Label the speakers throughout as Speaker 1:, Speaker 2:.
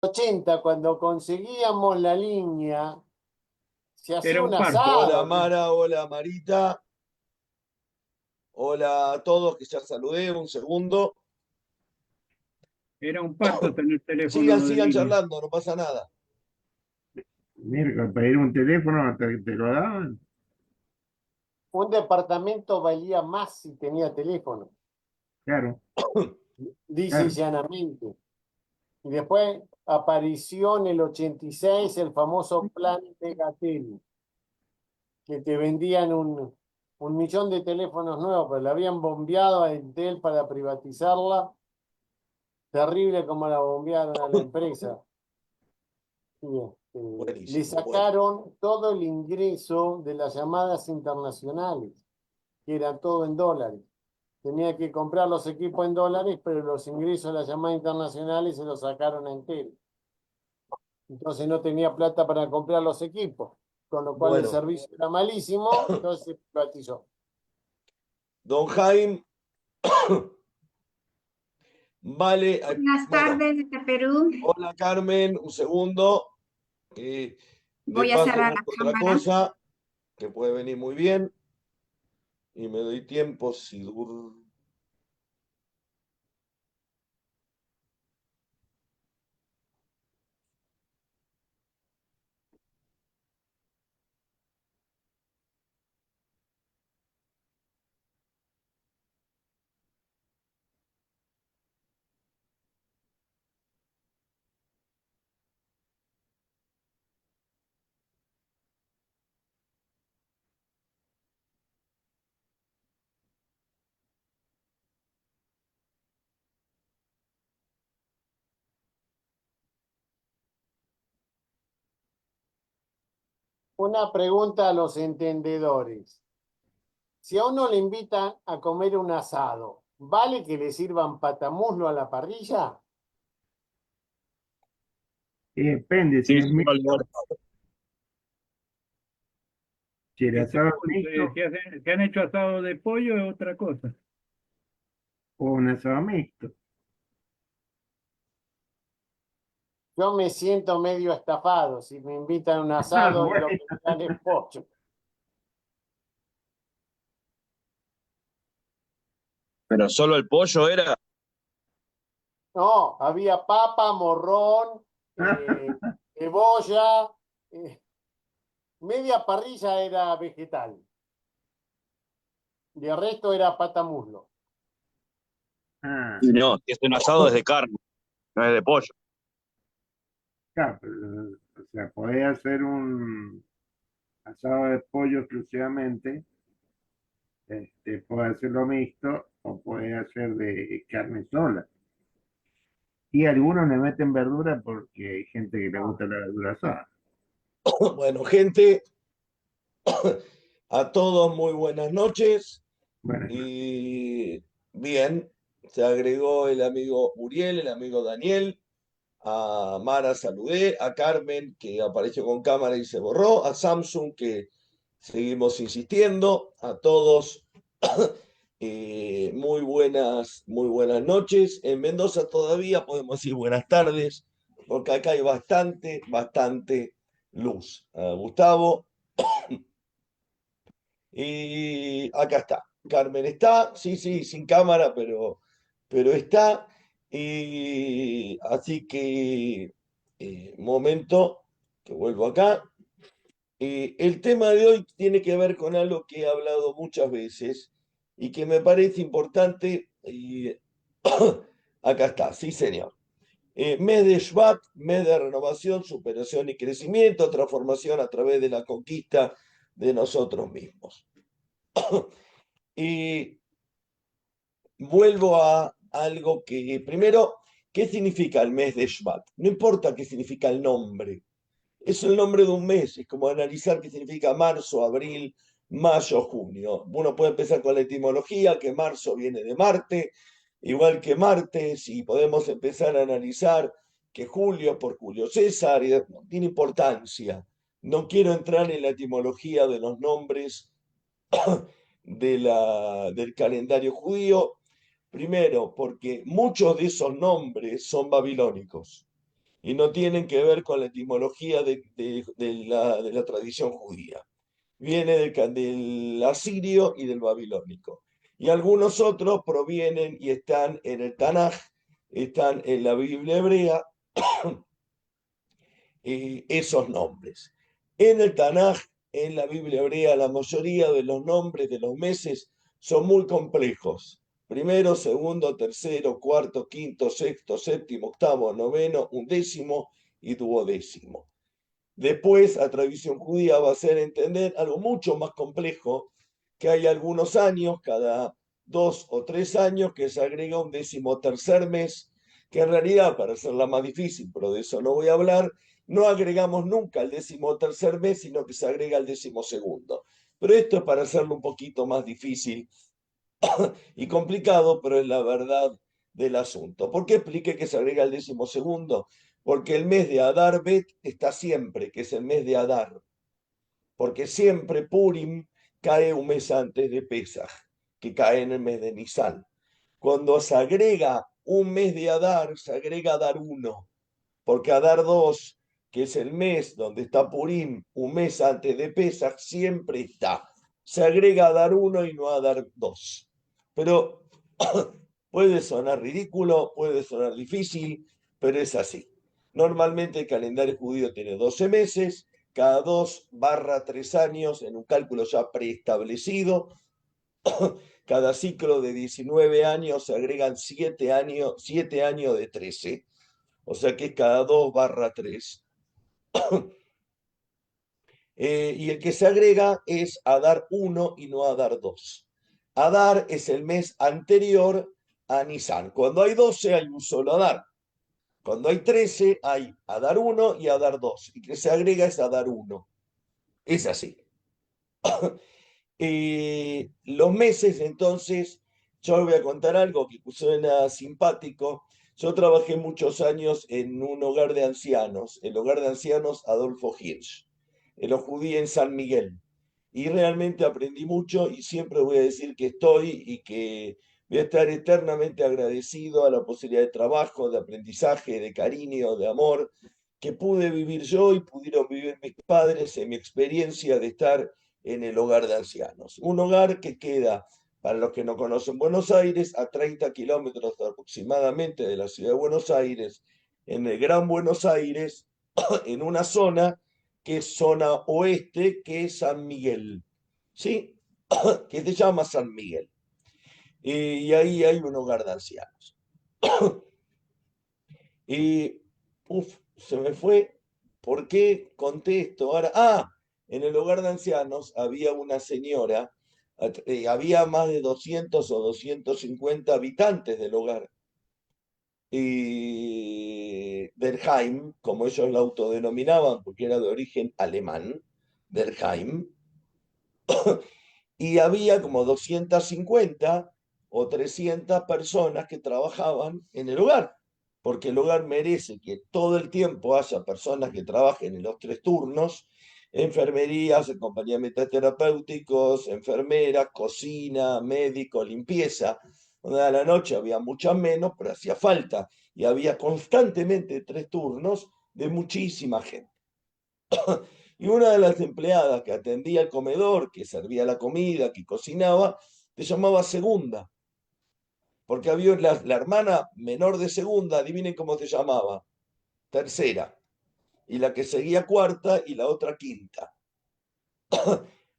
Speaker 1: 80, cuando conseguíamos la línea, se hacía
Speaker 2: Era
Speaker 1: un
Speaker 2: un parto.
Speaker 3: Hola
Speaker 1: asado.
Speaker 3: Mara, hola Marita, hola a todos que ya saludé, un segundo.
Speaker 2: Era un parto tener
Speaker 3: Sigan,
Speaker 2: teléfono de
Speaker 3: sigan
Speaker 2: línea.
Speaker 3: charlando, no pasa nada.
Speaker 4: Mira, pedir un teléfono te lo daban.
Speaker 1: Un departamento valía más si tenía teléfono,
Speaker 4: Claro,
Speaker 1: dice
Speaker 4: claro.
Speaker 1: llanamente. Y después apareció en el 86 el famoso plan de Gatel, que te vendían un millón de teléfonos nuevos, pero le habían bombeado a Entel para privatizarla. Terrible como la bombearon a la empresa. Y, le
Speaker 3: Buenísimo, bueno.
Speaker 1: sacaron todo el ingreso de las llamadas internacionales, que era todo en dólares. Tenía que comprar los equipos en dólares, pero los ingresos de las llamadas internacionales se los sacaron a Entel. Entonces no tenía plata para comprar los equipos, con lo cual el
Speaker 3: Bueno,
Speaker 1: servicio era malísimo, entonces se privatizó.
Speaker 3: don Jaime, vale,
Speaker 5: Buenas
Speaker 3: bueno,
Speaker 5: tardes desde Perú.
Speaker 3: hola Carmen, un segundo. De
Speaker 5: Voy a
Speaker 3: paso
Speaker 5: cerrar la
Speaker 3: busco otra
Speaker 5: cámara.
Speaker 3: cosa que puede venir muy bien y me doy tiempo si
Speaker 1: Una pregunta a los entendedores. Si a uno le invitan a comer un asado, ¿vale que le sirvan patamuslo a la parrilla?
Speaker 4: Y depende, si
Speaker 6: Sí,
Speaker 4: es
Speaker 6: sí, vale, vale.
Speaker 4: mixto, si el
Speaker 2: Y
Speaker 4: asado es
Speaker 2: según
Speaker 4: mixto
Speaker 2: si han hecho asado de pollo es otra cosa.
Speaker 4: o un asado mixto.
Speaker 1: Yo me siento medio estafado si me invitan a un
Speaker 4: Ah,
Speaker 1: asado y
Speaker 4: bueno.
Speaker 1: lo que me dan es pollo.
Speaker 6: Pero solo el pollo era.
Speaker 1: No, había papa, morrón, eh, cebolla, eh, media parrilla era vegetal. Y el resto era patamuslo.
Speaker 4: Ah,
Speaker 6: Y no, si es un asado es de carne, no es de pollo.
Speaker 4: claro, o sea, podés hacer un asado de pollo exclusivamente, podés hacerlo mixto o podés hacer de carne sola. Y algunos le meten verdura porque hay gente que le gusta la verdura sola.
Speaker 3: Bueno, gente, a todos muy buenas noches.
Speaker 4: Bueno,
Speaker 3: Y bien, se agregó el amigo Uriel, el amigo Daniel, a Mara saludé, a Carmen que apareció con cámara y se borró, a Samsung que seguimos insistiendo, a todos muy buenas noches. En Mendoza todavía podemos decir buenas tardes, porque acá hay bastante luz. Gustavo, y acá está. Carmen está, sí, sí, sin cámara, pero está. Y así que, momento, que vuelvo acá. El tema de hoy tiene que ver con algo que he hablado muchas veces y que me parece importante. Y acá está, sí, señor. Mes de Shvat, mes de renovación, superación y crecimiento, transformación a través de la conquista de nosotros mismos. Y vuelvo a algo que, primero, ¿qué significa el mes de Shvat? No importa qué significa el nombre, es el nombre de un mes, es como analizar qué significa marzo, abril, mayo, junio. Uno puede empezar con la etimología, que marzo viene de Marte, igual que martes, y podemos empezar a analizar que julio por Julio César, y no tiene importancia. No quiero entrar en la etimología de los nombres del calendario judío. Primero, porque muchos de esos nombres son babilónicos. y no tienen que ver con la etimología de la tradición judía. Viene del asirio y del babilónico. Y algunos otros provienen y están en el Tanaj, están en la Biblia hebrea, esos nombres. En el Tanaj, en la Biblia hebrea, la mayoría de los nombres de los meses son muy complejos. Primero, segundo, tercero, cuarto, quinto, sexto, séptimo, octavo, noveno, undécimo y duodécimo. Después, la tradición judía va a hacer entender algo mucho más complejo, que hay algunos años, cada 2 o 3 años, que se agrega un 13º mes, que en realidad, para hacerla más difícil, pero de eso no voy a hablar, no agregamos nunca el 13º mes, sino que se agrega el 12º. Pero esto es para hacerlo un poquito más difícil y complicado, pero es la verdad del asunto. ¿Por qué expliqué que se agrega el 12º? Porque el mes de Adar Bet está siempre, que es el mes de Adar. Porque siempre Purim cae un mes antes de Pesaj, que cae en el mes de Nisan. Cuando se agrega un mes de Adar, se agrega Adar 1, porque Adar 2, que es el mes donde está Purim, un mes antes de Pesaj, siempre está. Se agrega Adar 1 y no Adar 2. Pero puede sonar ridículo, puede sonar difícil, pero es así. Normalmente el calendario judío tiene 12 meses, cada 2/3 años, en un cálculo ya preestablecido. Cada ciclo de 19 años se agregan 7 años de 13, o sea que es cada 2/3. Y el que se agrega es Adar 1 y no Adar 2. Adar es el mes anterior a Nisan. Cuando hay 12 hay un solo Adar. Cuando hay 13 hay Adar 1 y Adar 2. Y que se agrega es Adar 1. Es así. Los meses, entonces, yo les voy a contar algo que suena simpático. Yo trabajé muchos años en un hogar de ancianos, el hogar de ancianos Adolfo Hirsch, los judíos en San Miguel. Y realmente aprendí mucho y siempre voy a decir que estoy y que voy a estar eternamente agradecido a la posibilidad de trabajo, de aprendizaje, de cariño, de amor, que pude vivir yo y pudieron vivir mis padres en mi experiencia de estar en el hogar de ancianos. Un hogar que queda, para los que no conocen Buenos Aires, a 30 kilómetros aproximadamente de la ciudad de Buenos Aires, en el Gran Buenos Aires, en una zona que es zona oeste, que es San Miguel, ¿sí? Que se llama San Miguel. Y ahí hay un hogar de ancianos. Y, se me fue. ¿Por qué contesto ahora? En el hogar de ancianos había una señora, había más de 200 o 250 habitantes del hogar. Y Derheim, como ellos la autodenominaban, porque era de origen alemán, Derheim, y había como 250 o 300 personas que trabajaban en el hogar, porque el hogar merece que todo el tiempo haya personas que trabajen en los 3 turnos, enfermerías, acompañamientos terapéuticos, enfermeras, cocina, médico, limpieza. A la noche había muchas menos, pero hacía falta, y había constantemente 3 turnos de muchísima gente. Y una de las empleadas que atendía el comedor, que servía la comida, que cocinaba, se llamaba Segunda, porque había la hermana menor de Segunda, adivinen cómo se llamaba, Tercera, y la que seguía cuarta y la otra quinta.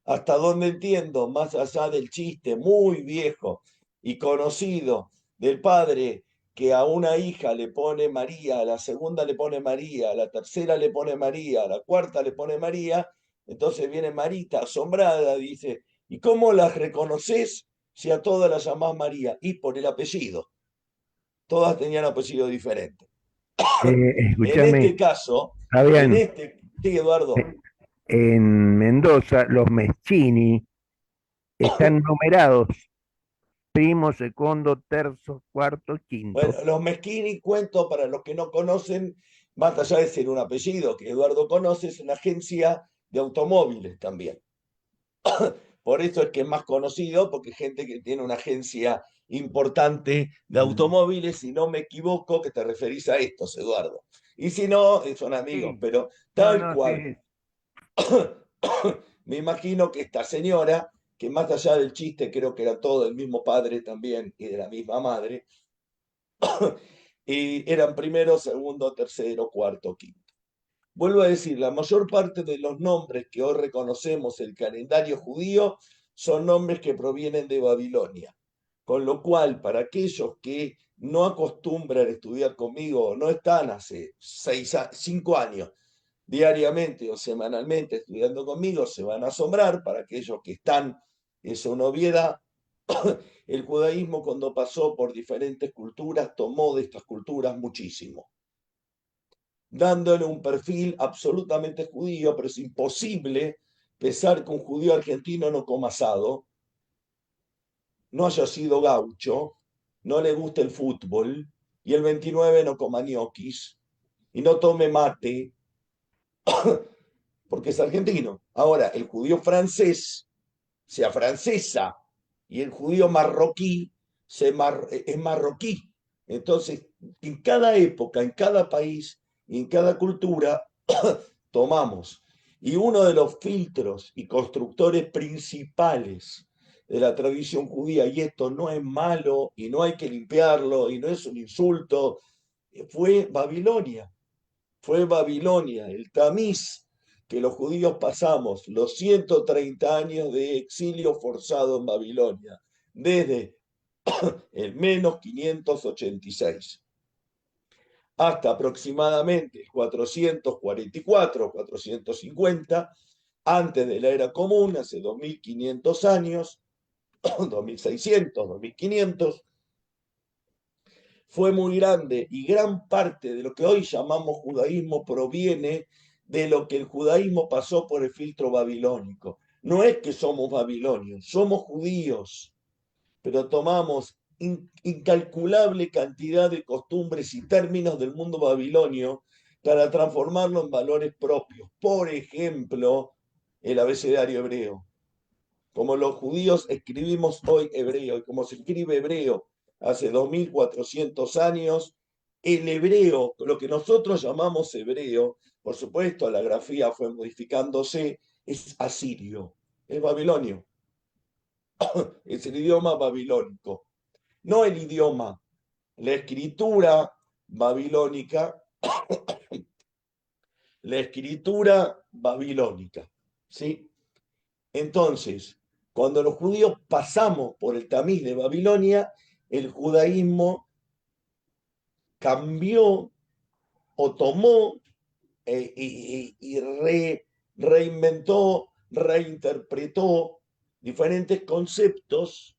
Speaker 3: Hasta donde entiendo, más allá del chiste muy viejo y conocido del padre que a una hija le pone María, a la segunda le pone María, a la tercera le pone María, a la cuarta le pone María, entonces viene Marita asombrada, dice, ¿y cómo las reconoces si a todas las llamás María? Y por el apellido. Todas tenían apellido diferente. En
Speaker 4: Escúchame,
Speaker 3: este caso,
Speaker 4: Fabián,
Speaker 3: sí, Eduardo.
Speaker 4: en Mendoza los Meschini están numerados: primo, segundo, terzo, cuarto,
Speaker 3: Bueno,
Speaker 4: quinto.
Speaker 3: los Meschini, cuento para los que no conocen, más allá de ser un apellido que Eduardo conoce, es una agencia de automóviles también. Por eso es que es más conocido, porque gente que tiene una agencia importante de automóviles, si no me equivoco, que te referís a estos, Eduardo. Y si no, son amigos,
Speaker 4: Sí.
Speaker 3: pero
Speaker 4: No,
Speaker 3: tal
Speaker 4: no,
Speaker 3: cual.
Speaker 4: sí.
Speaker 3: Me imagino que esta señora, que más allá del chiste, creo que era todo del mismo padre también y de la misma madre, y eran primero, segundo, tercero, cuarto, quinto. Vuelvo a decir, la mayor parte de los nombres que hoy reconocemos en el calendario judío son nombres que provienen de Babilonia. Con lo cual, para aquellos que no acostumbran a estudiar conmigo o no están hace 5 años diariamente o semanalmente estudiando conmigo, se van a asombrar. Para aquellos que están, es una obviedad. El judaísmo, cuando pasó por diferentes culturas, tomó de estas culturas muchísimo, dándole un perfil absolutamente judío, pero es imposible pensar que un judío argentino no coma asado, no haya sido gaucho, no le guste el fútbol, y el 29 no coma ñoquis, y no tome mate, porque es argentino. Ahora, el judío francés sea francesa y el judío marroquí es marroquí. Entonces, en cada época, en cada país y en cada cultura tomamos. Y uno de los filtros y constructores principales de la tradición judía, y esto no es malo y no hay que limpiarlo y no es un insulto, fue Babilonia. Fue Babilonia, el tamiz que los judíos pasamos, los 130 años de exilio forzado en Babilonia, desde el menos 586 hasta aproximadamente 444, 450, antes de la era común, hace 2500 años, 2600, 2500, fue muy grande y gran parte de lo que hoy llamamos judaísmo proviene de lo que el judaísmo pasó por el filtro babilónico. No es que somos babilonios, somos judíos, pero tomamos incalculable cantidad de costumbres y términos del mundo babilonio para transformarlo en valores propios. Por ejemplo, el abecedario hebreo. Como los judíos escribimos hoy hebreo y como se escribe hebreo hace 2400 años, el hebreo, lo que nosotros llamamos hebreo, por supuesto la grafía fue modificándose, es asirio, es babilonio, es el idioma babilónico, no el idioma, la escritura babilónica, la escritura babilónica, ¿sí? Entonces, cuando los judíos pasamos por el tamiz de Babilonia, el judaísmo cambió o tomó y reinventó, reinterpretó diferentes conceptos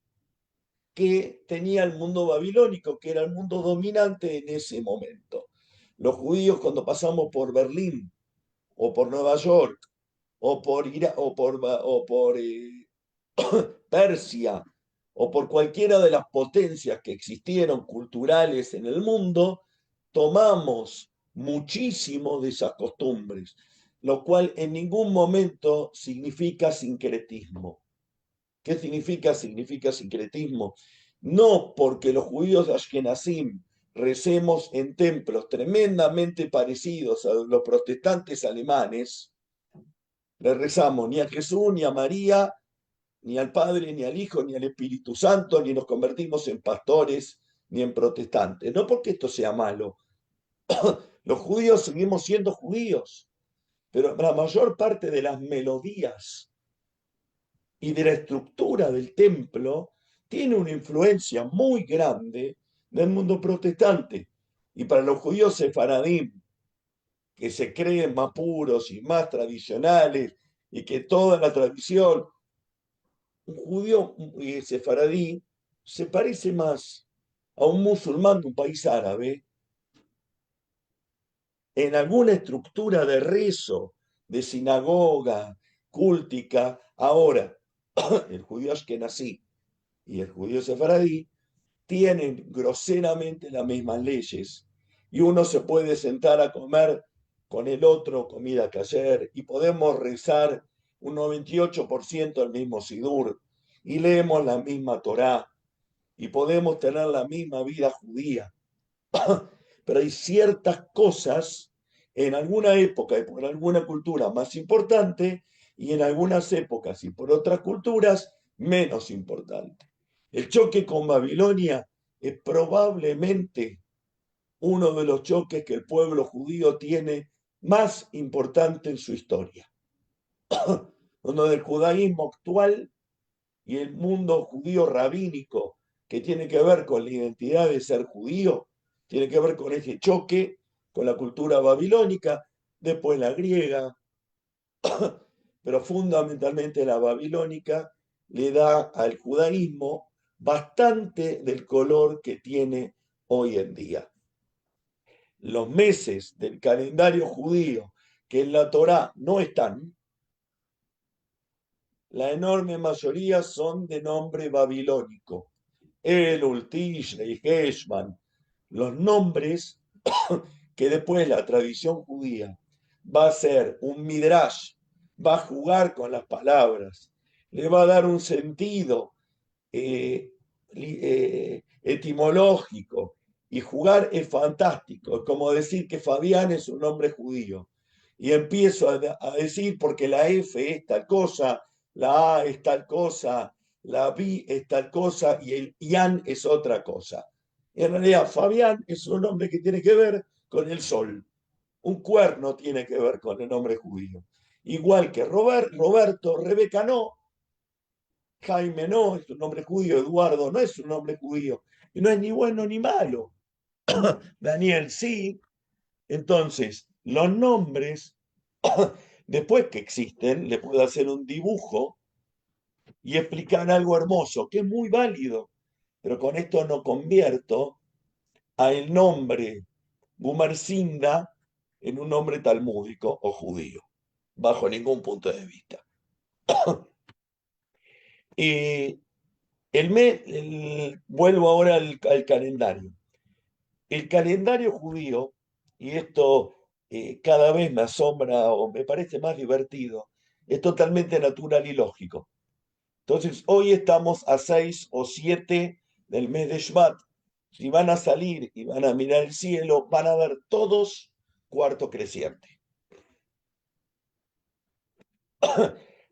Speaker 3: que tenía el mundo babilónico, que era el mundo dominante en ese momento. Los judíos, cuando pasamos por Berlín o por Nueva York o por Persia o por cualquiera de las potencias que existieron culturales en el mundo, tomamos muchísimo de esas costumbres, lo cual en ningún momento significa sincretismo. ¿Qué significa? Significa sincretismo. No porque los judíos de Ashkenazim recemos en templos tremendamente parecidos a los protestantes alemanes, le rezamos ni a Jesús, ni a María, ni al Padre, ni al Hijo, ni al Espíritu Santo, ni nos convertimos en pastores, ni en protestantes. No porque esto sea malo. Los judíos seguimos siendo judíos, pero la mayor parte de las melodías y de la estructura del templo tiene una influencia muy grande del mundo protestante. Y para los judíos sefaradim, que se creen más puros y más tradicionales, y que toda la tradición, un judío sefaradí se parece más a un musulmán de un país árabe en alguna estructura de rezo, de sinagoga, cúltica. Ahora, el judío ashkenazí y el judío sefaradí tienen groseramente las mismas leyes y uno se puede sentar a comer con el otro comida kasher y podemos rezar un 98% el mismo sidur y leemos la misma Torá y podemos tener la misma vida judía. Pero hay ciertas cosas en alguna época y por alguna cultura más importante, y en algunas épocas y por otras culturas menos importante. El choque con Babilonia es probablemente uno de los choques que el pueblo judío tiene más importante en su historia. Donde el judaísmo actual y el mundo judío rabínico, que tiene que ver con la identidad de ser judío, tiene que ver con ese choque con la cultura babilónica, después la griega, pero fundamentalmente la babilónica le da al judaísmo bastante del color que tiene hoy en día. Los meses del calendario judío que en la Torá no están, la enorme mayoría son de nombre babilónico. Elul, Tishrei, Heshvan, los nombres que después la tradición judía va a hacer un midrash, va a jugar con las palabras, le va a dar un sentido etimológico, y jugar es fantástico. Es como decir que Fabián es un nombre judío. Y empiezo a decir porque la F es tal cosa, la A es tal cosa, la B es tal cosa y el Ian es otra cosa. En realidad, Fabián es un nombre que tiene que ver con el sol. Un cuerno tiene que ver con el nombre judío. Igual que Roberto, Rebeca no, Jaime no, es un nombre judío, Eduardo no es un nombre judío, y no es ni bueno ni malo. Daniel sí. Entonces, los nombres, después que existen, le puedo hacer un dibujo y explicar algo hermoso, que es muy válido, pero con esto no convierto a el nombre Gumersinda en un nombre talmúdico o judío, bajo ningún punto de vista. Vuelvo ahora al calendario. El calendario judío, y esto cada vez me asombra o me parece más divertido, es totalmente natural y lógico. Entonces, hoy estamos a 6 o 7 del mes de Shvat. Si van a salir y van a mirar el cielo, van a ver todos cuarto creciente.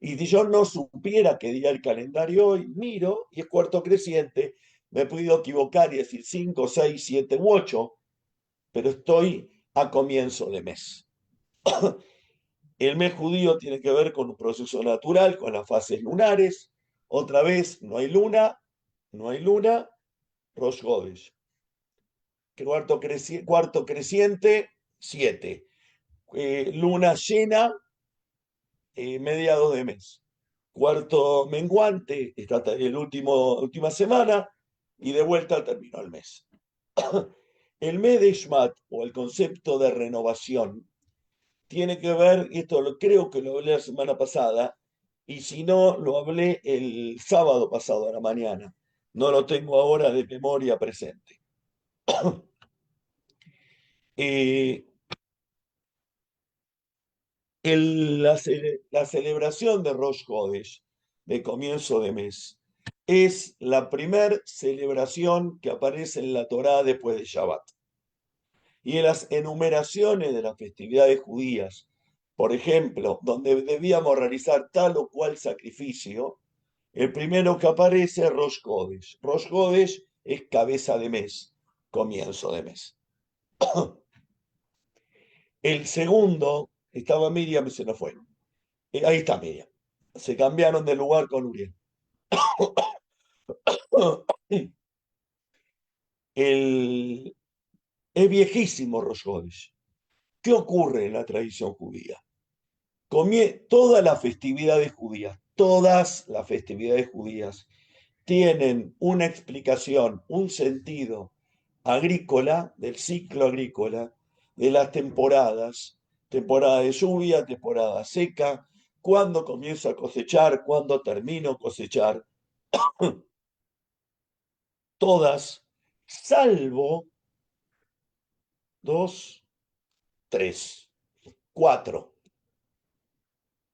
Speaker 3: Y si yo no supiera qué día el calendario hoy, miro y es cuarto creciente, me he podido equivocar y decir 5, 6, 7 u 8, pero estoy a comienzo de mes. El mes judío tiene que ver con un proceso natural, con las fases lunares. Otra vez, no hay luna, Rosh Hodesh. Cuarto creciente, 7. Luna llena, mediados de mes. Cuarto menguante, está última semana, y de vuelta terminó el mes. El mes de Shvat, o el concepto de renovación, tiene que ver, y esto creo que lo hablé la semana pasada, y si no, lo hablé el sábado pasado a la mañana. No lo tengo ahora de memoria presente. La celebración de Rosh Hodesh, de comienzo de mes, es la primer celebración que aparece en la Torá después de Shabbat. Y en las enumeraciones de las festividades judías, por ejemplo, donde debíamos realizar tal o cual sacrificio, el primero que aparece es Rosh Hodesh. Rosh Hodesh es cabeza de mes, comienzo de mes. El segundo, estaba Miriam y se nos fue. Ahí está Miriam. Se cambiaron de lugar con Uriel. Es viejísimo Rosh Hodesh. ¿Qué ocurre en la tradición judía? Todas las festividades judías tienen una explicación, un sentido agrícola, del ciclo agrícola, de las temporadas, temporada de lluvia, temporada seca, cuándo comienzo a cosechar, cuándo termino a cosechar, todas, salvo 2, 3, 4.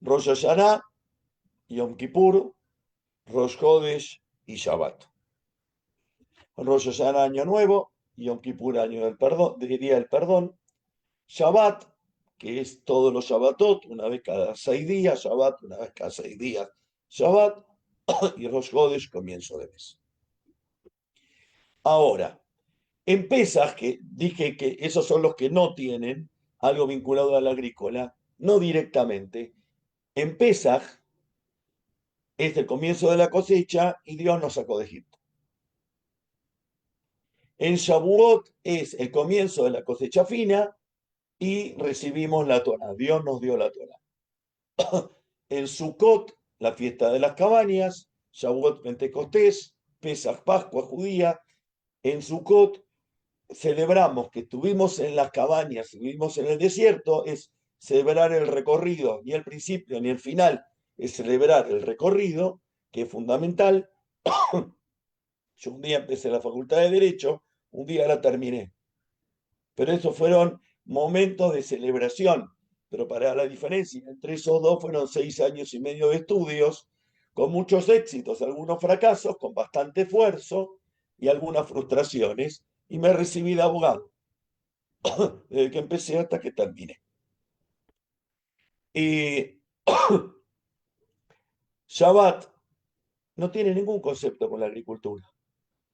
Speaker 3: Rosh Hashanah, Yom Kippur, Rosh Hodesh y Shabbat. Rosh Hashanah, Año Nuevo, Yom Kippur, Año del Perdón, Día del Perdón, Shabbat, que es todos los Shabbatot, una vez cada 6 días, Shabbat, una vez cada 6 días, Shabbat, y Rosh Hodesh, comienzo de mes. Ahora, en Pesaj, que dije que esos son los que no tienen algo vinculado al agrícola, no directamente. En Pesaj es el comienzo de la cosecha y Dios nos sacó de Egipto. En Shavuot es el comienzo de la cosecha fina y recibimos la Torá. Dios nos dio la Torá. En Sukkot, la fiesta de las cabañas, Shavuot Pentecostés, Pesaj Pascua judía. En Sukkot celebramos que estuvimos en las cabañas, estuvimos en el desierto, es celebrar el recorrido, ni el principio ni el final, es celebrar el recorrido, que es fundamental. Yo un día empecé la facultad de Derecho, un día la terminé. Pero esos fueron momentos de celebración. Pero para la diferencia entre esos dos fueron 6 años y medio de estudios, con muchos éxitos, algunos fracasos, con bastante esfuerzo y algunas frustraciones. Y me recibí de abogado, desde que empecé hasta que terminé. Y Shabbat no tiene ningún concepto con la agricultura.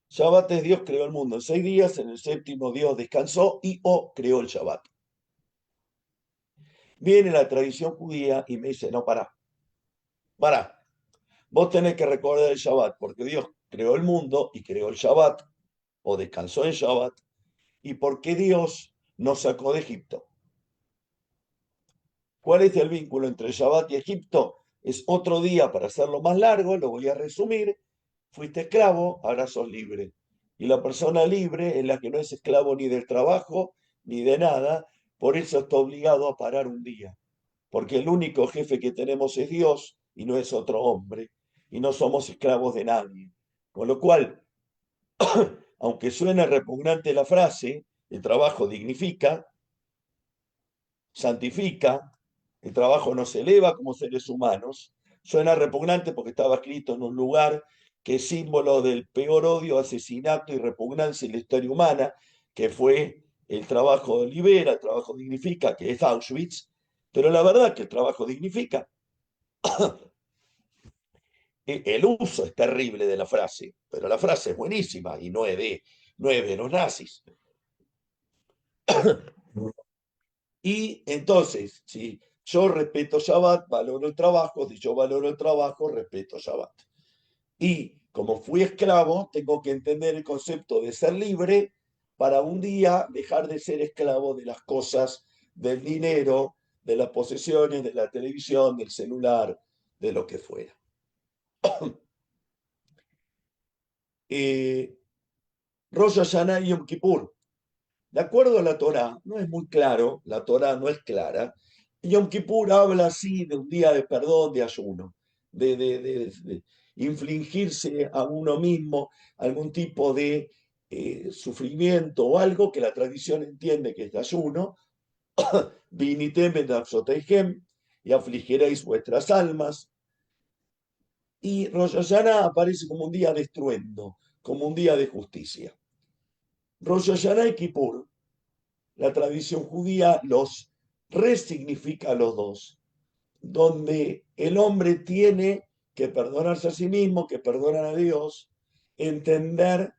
Speaker 3: Shabbat es Dios creó el mundo en 6 días, en el séptimo Dios descansó y creó el Shabbat. Viene la tradición judía y me dice, no, pará. Vos tenés que recordar el Shabbat, porque Dios creó el mundo y creó el Shabbat, o descansó en Shabbat, y porque Dios nos sacó de Egipto. ¿Cuál es el vínculo entre Shabbat y Egipto? Es otro día para hacerlo más largo, lo voy a resumir. Fuiste esclavo, ahora sos libre. Y la persona libre es la que no es esclavo ni del trabajo ni de nada, por eso está obligado a parar un día. Porque el único jefe que tenemos es Dios y no es otro hombre. Y no somos esclavos de nadie. Con lo cual, aunque suene repugnante la frase, el trabajo dignifica, santifica, el trabajo nos eleva como seres humanos. Suena repugnante porque estaba escrito en un lugar que es símbolo del peor odio, asesinato y repugnancia en la historia humana, que fue el trabajo libera, el trabajo dignifica, que es Auschwitz, pero la verdad que el trabajo dignifica. El uso es terrible de la frase, pero la frase es buenísima y no es de los nazis. Y entonces, si yo respeto Shabbat, valoro el trabajo, si yo valoro el trabajo, respeto Shabbat. Y como fui esclavo, tengo que entender el concepto de ser libre para un día dejar de ser esclavo de las cosas, del dinero, de las posesiones, de la televisión, del celular, de lo que fuera. Rosh Hashanah y Yom Kippur. De acuerdo a la Torá, no es muy claro, la Torá no es clara. Yom Kippur habla así de un día de perdón, de ayuno, de infligirse a uno mismo algún tipo de sufrimiento o algo que la tradición entiende que es de ayuno. Vinitem et nafshoteihem, y afligiréis vuestras almas. Y Rosh Hashanah aparece como un día de estruendo, como un día de justicia. Rosh Hashanah y Kippur, la tradición judía los resignifica a los dos, donde el hombre tiene que perdonarse a sí mismo, que perdonar a Dios, entender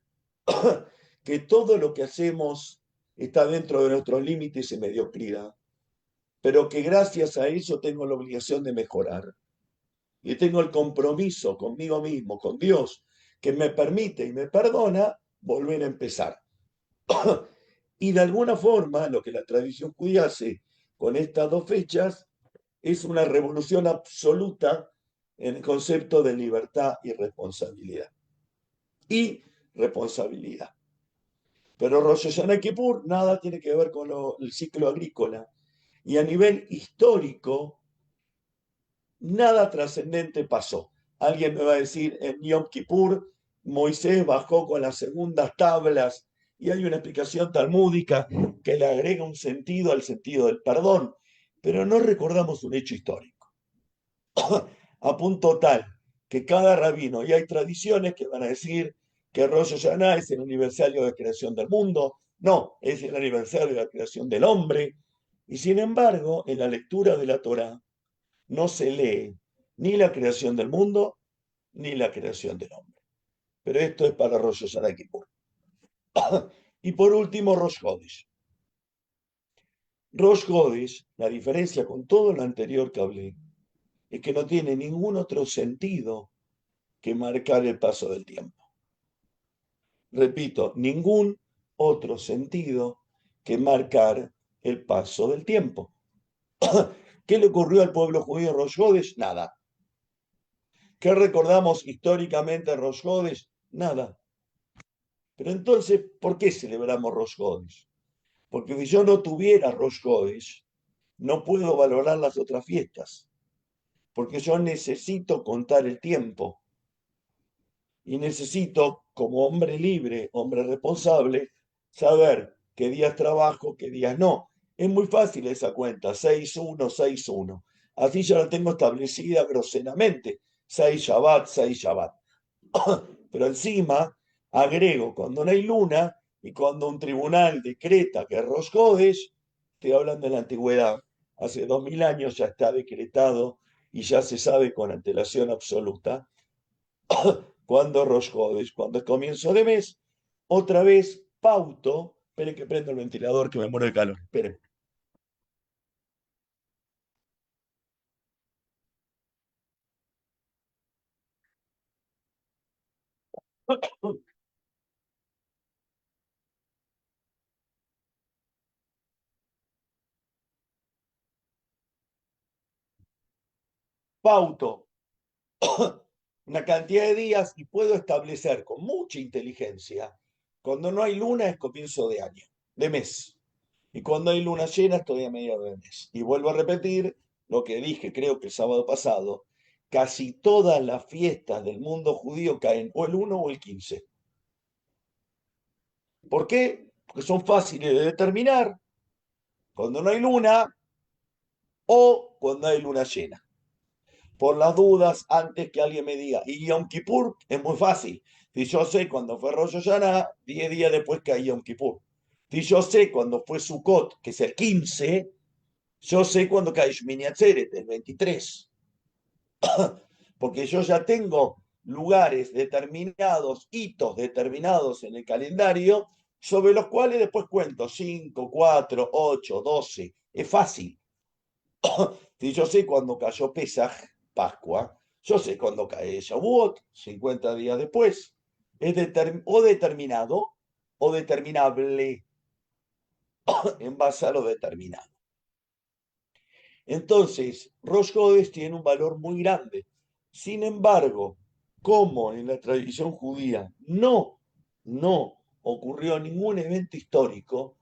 Speaker 3: que todo lo que hacemos está dentro de nuestros límites y mediocridad, pero que gracias a eso tengo la obligación de mejorar. Y tengo el compromiso conmigo mismo, con Dios, que me permite y me perdona volver a empezar. Y de alguna forma, lo que la tradición judía hace con estas dos fechas es una revolución absoluta en el concepto de libertad y responsabilidad. Y responsabilidad. Pero Rosh Hashanah y Kippur nada tiene que ver con el ciclo agrícola. Y a nivel histórico, nada trascendente pasó. Alguien me va a decir, en Yom Kippur, Moisés bajó con las segundas tablas, y hay una explicación talmúdica que le agrega un sentido al sentido del perdón, pero no recordamos un hecho histórico. A punto tal que cada rabino, y hay tradiciones que van a decir que Rosh Hashanah es el aniversario de la creación del mundo, no, es el aniversario de la creación del hombre, Y sin embargo, en la lectura de la Torá no se lee ni la creación del mundo ni la creación del hombre. Pero esto es para Rosh Hashanah Kippur. Y por último, Rosh Hodesh. Rosh Hodesh, la diferencia con todo lo anterior que hablé, es que no tiene ningún otro sentido que marcar el paso del tiempo. Repito, ningún otro sentido que marcar el paso del tiempo. ¿Qué le ocurrió al pueblo judío en Rosh Hodesh? Nada. ¿Qué recordamos históricamente en Rosh Hodesh? Nada. Pero entonces, ¿por qué celebramos Rosh Hodesh? Porque si yo no tuviera Rosh Hodesh, no puedo valorar las otras fiestas. Porque yo necesito contar el tiempo. Y necesito, como hombre libre, hombre responsable, saber qué días trabajo, qué días no. Es muy fácil esa cuenta, 6-1, 6-1. Así ya la tengo establecida groseramente, 6 Shabbat, 6 Shabbat. Pero encima agrego cuando no hay luna y cuando un tribunal decreta que es Rosh Hodesh, estoy hablando de la antigüedad, hace 2000 años ya está decretado y ya se sabe con antelación absoluta cuando Rosh Hodesh, cuando es comienzo de mes, otra vez pauto. Esperen que prendo el ventilador que me muero de calor. Esperen. Pauto una cantidad de días y puedo establecer con mucha inteligencia, cuando no hay luna es comienzo de año, de mes. Y cuando hay luna llena estoy a medio de mes. Y vuelvo a repetir lo que dije, creo que el sábado pasado, casi todas las fiestas del mundo judío caen o el 1 o el 15. ¿Por qué? Porque son fáciles de determinar cuando no hay luna o cuando hay luna llena. Por las dudas, antes que alguien me diga, y Yom Kippur es muy fácil. Si yo sé cuando fue Rosh Hashanah, 10 días después cae Yom Kippur. Si yo sé cuando fue Sukkot, que es el 15, yo sé cuando cae Shmini Atzeret, el 23. Porque yo ya tengo lugares determinados, hitos determinados en el calendario, sobre los cuales después cuento 5, 4, 8, 12. Es fácil. Si yo sé cuándo cayó Pesaj, Pascua, yo sé cuándo cae Shavuot, 50 días después. Es o determinado o determinable en base a lo determinado. Entonces, Rosh Hodesh tiene un valor muy grande. Sin embargo, como en la tradición judía no ocurrió ningún evento histórico,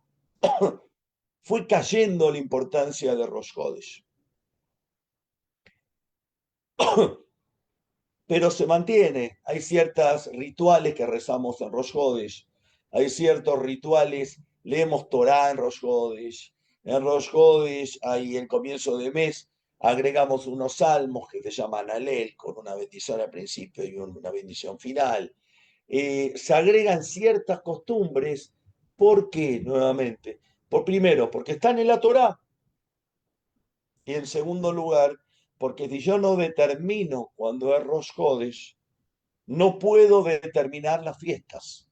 Speaker 3: fue cayendo la importancia de Rosh Hodesh. Pero se mantiene. Hay ciertos rituales que rezamos en Rosh Hodesh, hay ciertos rituales, leemos Torah en Rosh Hodesh. En Rosh Hodesh hay el comienzo de mes, agregamos unos salmos que se llaman Alel, con una bendición al principio y una bendición final. Se agregan ciertas costumbres. ¿Por qué? Nuevamente. Por primero, porque están en la Torah. Y en segundo lugar, porque si yo no determino cuando es Rosh Hodesh, no puedo determinar las fiestas.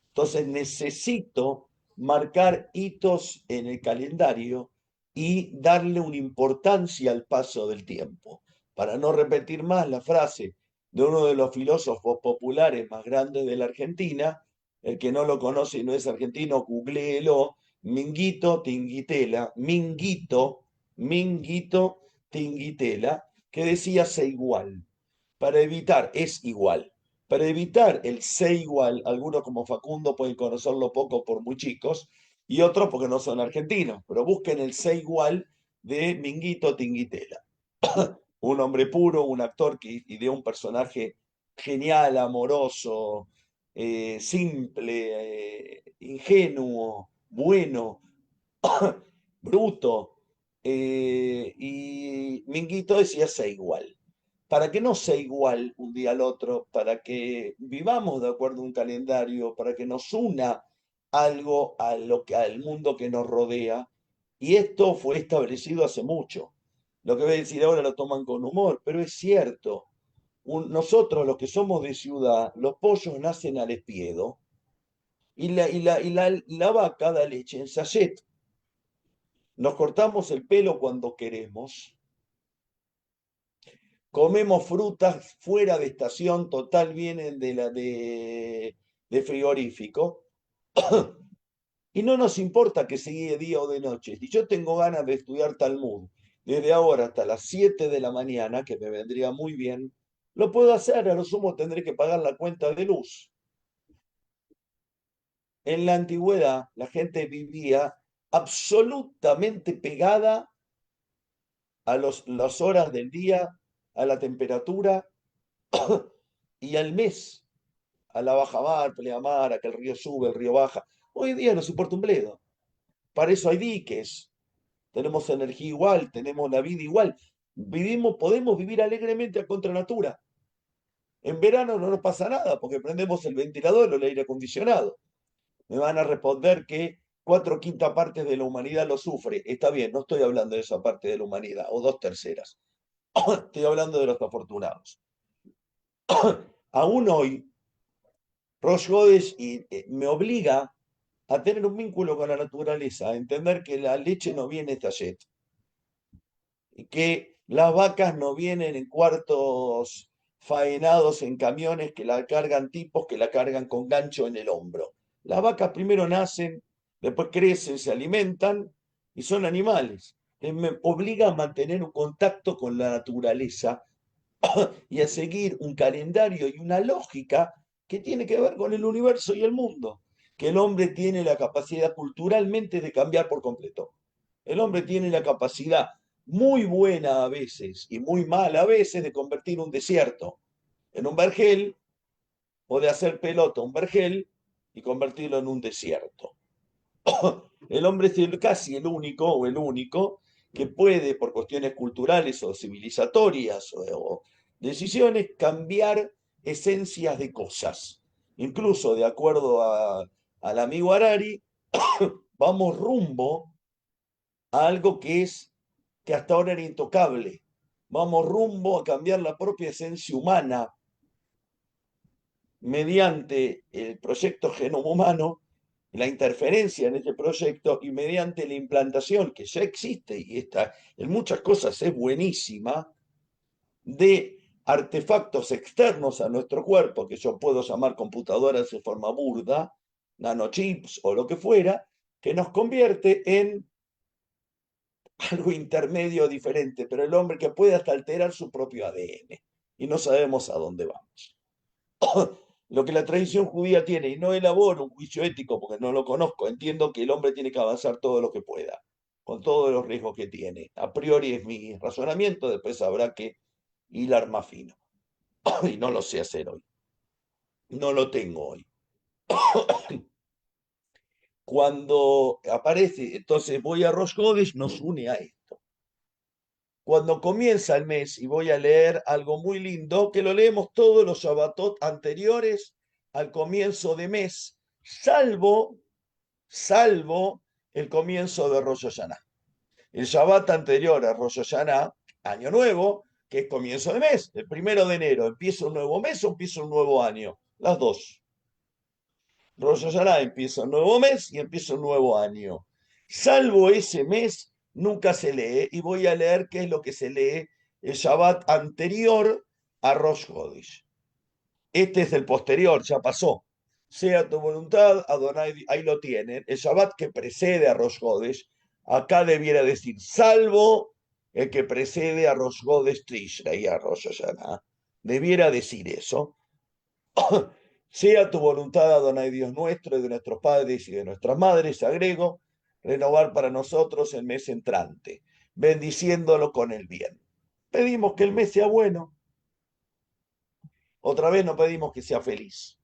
Speaker 3: Entonces necesito marcar hitos en el calendario y darle una importancia al paso del tiempo. Para no repetir más la frase de uno de los filósofos populares más grandes de la Argentina, el que no lo conoce y no es argentino, googléelo, Minguito Tinguitela, Minguito Tinguitela, que decía sé igual. Para evitar, es igual. Para evitar el sé igual, algunos como Facundo pueden conocerlo poco por muy chicos, y otros porque no son argentinos, pero busquen el sé igual de Minguito Tinguitela. Un hombre puro, un actor que ideó un personaje genial, amoroso, simple, ingenuo, bueno, bruto. Y Minguito decía sé igual. Para que no sea igual un día al otro, para que vivamos de acuerdo a un calendario, para que nos una algo a lo que, al mundo que nos rodea, Y esto fue establecido hace mucho. Lo que voy a decir ahora lo toman con humor, pero es cierto. Nosotros, los que somos de ciudad, los pollos nacen al espiedo y la vaca da leche en sachet. Nos cortamos el pelo cuando queremos, comemos frutas fuera de estación, total vienen de frigorífico, y no nos importa que sea de día o de noche. Si yo tengo ganas de estudiar Talmud desde ahora hasta las 7 de la mañana, que me vendría muy bien, lo puedo hacer, a lo sumo tendré que pagar la cuenta de luz. En la antigüedad, la gente vivía absolutamente pegada a las horas del día, a la temperatura y al mes, a la bajamar, pleamar, a que el río sube, el río baja. Hoy en día nos importa un bledo. Para eso hay diques, tenemos energía igual, tenemos la vida igual. Podemos vivir alegremente a contra natura. En verano no nos pasa nada porque prendemos el ventilador o el aire acondicionado. Me van a responder que 4/5 partes de la humanidad lo sufre. Está bien, no estoy hablando de esa parte de la humanidad, o 2/3. Estoy hablando de los afortunados. Aún hoy, Rosh Hodesh me obliga a tener un vínculo con la naturaleza, a entender que la leche no viene tallet, y que las vacas no vienen en cuartos faenados en camiones que la cargan tipos que la cargan con gancho en el hombro. Las vacas primero nacen, después crecen, se alimentan y son animales. Me obliga a mantener un contacto con la naturaleza y a seguir un calendario y una lógica que tiene que ver con el universo y el mundo, que el hombre tiene la capacidad culturalmente de cambiar por completo. El hombre tiene la capacidad muy buena a veces y muy mala a veces de convertir un desierto en un vergel o de hacer pelota un vergel y convertirlo en un desierto. El hombre es casi el único o el único que puede, por cuestiones culturales o civilizatorias o decisiones, cambiar esencias de cosas. Incluso, de acuerdo al amigo Harari, vamos rumbo a algo que hasta ahora era intocable. Vamos rumbo a cambiar la propia esencia humana mediante el proyecto Genoma Humano, la interferencia en este proyecto y mediante la implantación que ya existe y está en muchas cosas es buenísima, de artefactos externos a nuestro cuerpo, que yo puedo llamar computadoras de forma burda, nanochips o lo que fuera, que nos convierte en algo intermedio diferente, pero el hombre que puede hasta alterar su propio ADN y no sabemos a dónde vamos. Lo que la tradición judía tiene, y no elaboro un juicio ético porque no lo conozco, entiendo que el hombre tiene que avanzar todo lo que pueda, con todos los riesgos que tiene. A priori es mi razonamiento, después habrá que hilar más fino. Y no lo sé hacer hoy. No lo tengo hoy. Cuando aparece, entonces voy a Rosh Hodesh, nos une a esto. Cuando comienza el mes, y voy a leer algo muy lindo, que lo leemos todos los Shabbatot anteriores al comienzo de mes, salvo el comienzo de Rosh Hashanah. El Shabbat anterior a Rosh Hashanah, año nuevo, que es comienzo de mes, el 1 de enero, ¿empieza un nuevo mes o empieza un nuevo año? Las dos. Rosh Hashanah empieza un nuevo mes y empieza un nuevo año. Salvo ese mes, nunca se lee, y voy a leer qué es lo que se lee el Shabbat anterior a Rosh Hodesh. Este es el posterior, ya pasó. Sea tu voluntad, Adonai, ahí lo tienen. El Shabbat que precede a Rosh Hodesh, acá debiera decir, salvo el que precede a Rosh Hodesh Tishrei, a Rosh Hashanah. Debiera decir eso. Sea tu voluntad, Adonai Dios nuestro, y de nuestros padres y de nuestras madres, agrego, renovar para nosotros el mes entrante, bendiciéndolo con el bien. Pedimos que el mes sea bueno. Otra vez no pedimos que sea feliz.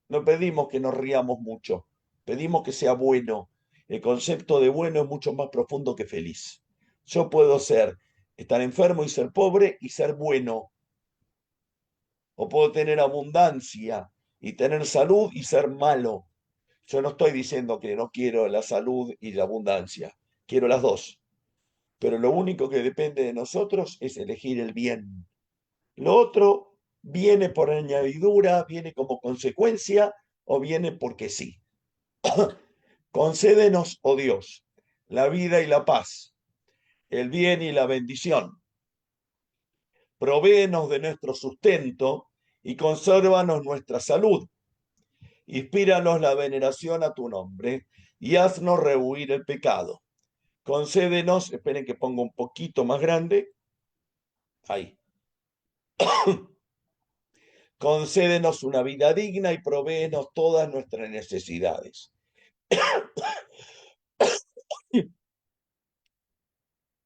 Speaker 3: No pedimos que nos riamos mucho. Pedimos que sea bueno. El concepto de bueno es mucho más profundo que feliz. Yo puedo estar enfermo y ser pobre y ser bueno. O puedo tener abundancia y tener salud y ser malo. Yo no estoy diciendo que no quiero la salud y la abundancia. quiero las dos, pero lo único que depende de nosotros es elegir el bien. Lo otro viene por añadidura, viene como consecuencia o viene porque sí. Concédenos, oh Dios, la vida y la paz, el bien y la bendición. Provéenos de nuestro sustento y consérvanos nuestra salud. Inspíranos la veneración a tu nombre y haznos rehuir el pecado. Concédenos, esperen que ponga un poquito más grande, ahí. Concédenos una vida digna y provéenos todas nuestras necesidades.